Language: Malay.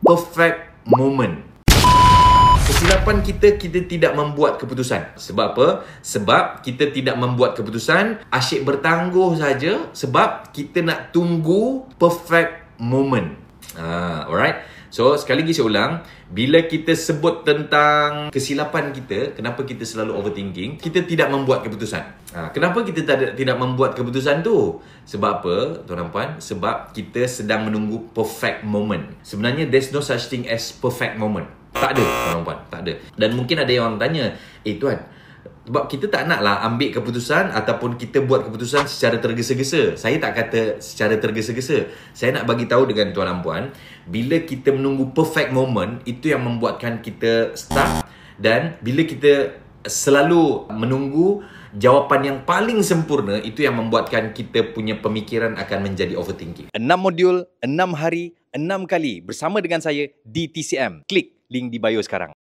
perfect moment. Kesilapan kita tidak membuat keputusan. Sebab apa? Sebab kita tidak membuat keputusan, asyik bertangguh saja sebab kita nak tunggu perfect moment. Alright. So, sekali lagi saya ulang, bila kita sebut tentang kesilapan kita, kenapa kita selalu overthinking, kita tidak membuat keputusan. Kenapa kita tidak membuat keputusan tu? Sebab apa, tuan-tuan puan? Sebab kita sedang menunggu perfect moment. Sebenarnya, there's no such thing as perfect moment. Tak ada, tuan-tuan puan. Tak ada. Dan mungkin ada yang orang tanya, tuan, sebab kita tak naklah ambil keputusan ataupun kita buat keputusan secara tergesa-gesa. Saya tak kata secara tergesa-gesa. Saya nak bagi tahu dengan tuan dan puan, bila kita menunggu perfect moment, itu yang membuatkan kita stuck. Dan bila kita selalu menunggu jawapan yang paling sempurna, itu yang membuatkan kita punya pemikiran akan menjadi overthinking. 6 modul, 6 hari, 6 kali bersama dengan saya di TCM. Klik link di bio sekarang.